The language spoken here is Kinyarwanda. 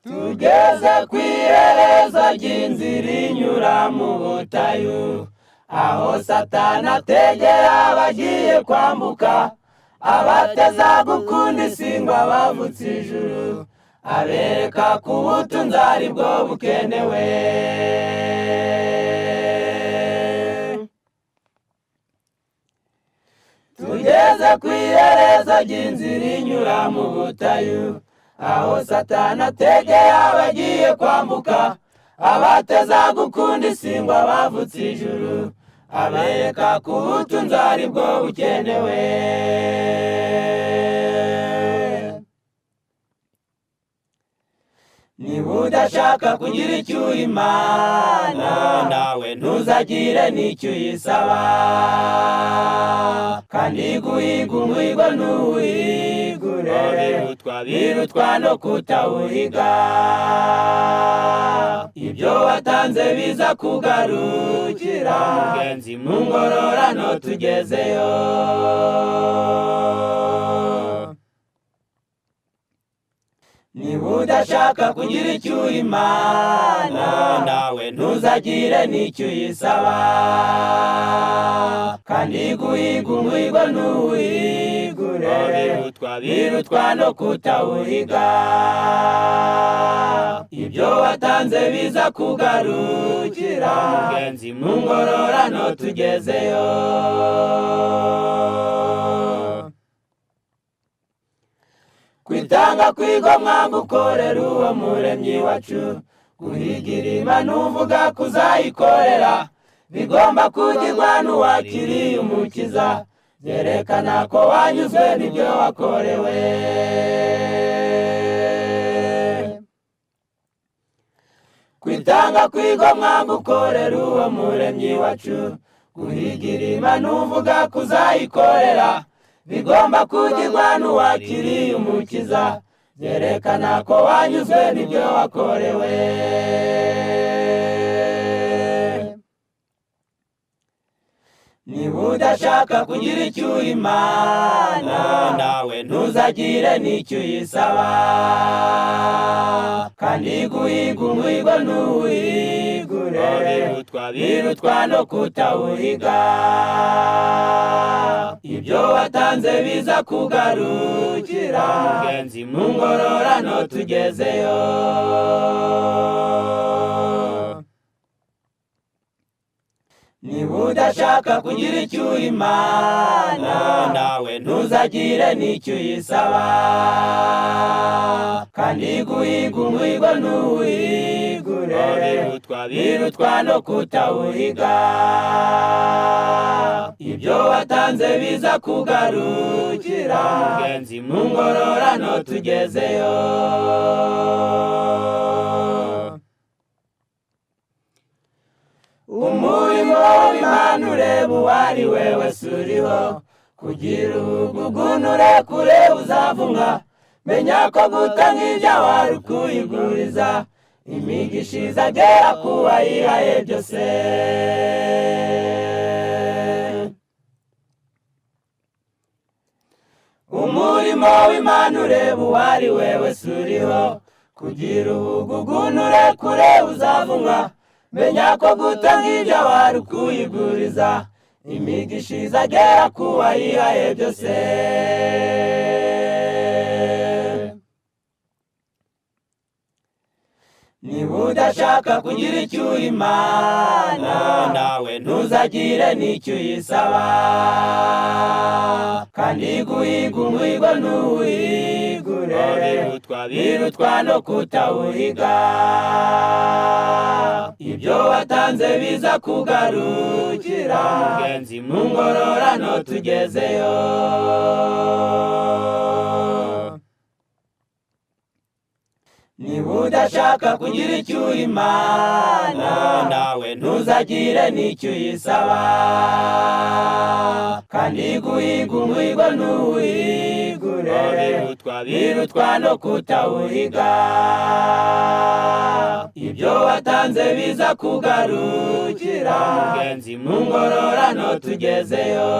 tugeze ku iherezo ry'inzira inyura mu butayu, aho Satani ategera abagiye kwambuka, abateza gukunda isi ngo abavutse ijuru, abereka ko ubutunzi ari bwo bukenewe. Tugeze ku iherezo ry'inzira inyura mu butayu, aho Satani ategera abagiye kwambuka, abateza gukunda isi ngo abavutse ijuru, abereka ko ubutunzi ari bwo bukenewe. Niba udashaka kugira icyo uha Imana, nawe ntuzagire n'icyo uyisaba, kandi guhiga umuhigo ntuwihigure, birutwa no kutawuhiga. Ibyo watanze biza kugarukira, mugenzi mu ngororano tugezeyo. Niba udashaka kugira icyo uha Imana, nawe ntuzagire n'icyo uyisaba, kandi guhiga umuhigo ntuwihigure, birutwa no kutawuhiga. Ibyo watanze biza kugarukira, mugenzi mu ngororano tugezeyo. Kwitanga kwigomwa gukorera uwo muremyi wacu, guhigira Imana uvuga kuzayikorera, bigomba kugirwa n'uwakiriye umukiza, byerekana ko wanyuzwe n'ibyo wakorewe. Kwitanga kwigomwa gukorera uwo muremyi wacu, guhigira Imana uvuga kuzayikorera, bigomba kugirwa n'uwakiriye umukiza, byerekana ko wanyuzwe n'ibyo wakorewe. Niba udashaka kugira icyo uha Imana, nawe ntuzagire n'icyo uyisaba, kandi guhiga umuhigo ntuwihigure, birutwa no kutawuhiga. Ibyo watanze biza kugarukira, mugenzi mu ngororano tugezeyo. Niba udashaka kugira icyo uha Imana, nawe ntuzagire n'icyo uyisaba, kandi guhiga umuhigo ntuwihigure, birutwa no kutawuhiga. Ibyo watanze biza kugarukira, mugenzi mu ngororano tugezeyo. Umurimo w'Imana ureba uwo ari we wese uriho, kugira ubugugunure kure uzavumwa, menya ko gutanga ibyawe ari ukuyiguriza, imigisha izagera ku wayihaye byose. Umurimo w'Imana ureba uwo ari we wese uriho, kugira ubugugunure kure uzavumwa, menya ko gutanga ibyawe ari ukuyiguriza, imigisha izagera ku wayihaye byose. Niba udashaka kugira icyo uha Imana, nawe ntuzagire n'icyo uyisaba, kandi guhiga umuhigo ntuwihigure, birutwa no kutawuhiga. Ibyo watanze biza kugarukira, mugenzi mu ngororano tugezeyo. Niba udashaka kugira icyo uha Imana, nawe ntuzagire n'icyo uyisaba, kandi guhiga umuhigo ntuwihigure, birutwa no kutawuhiga. Ibyo watanze biza kugarukira, mugenzi mu ngororano tugezeyo.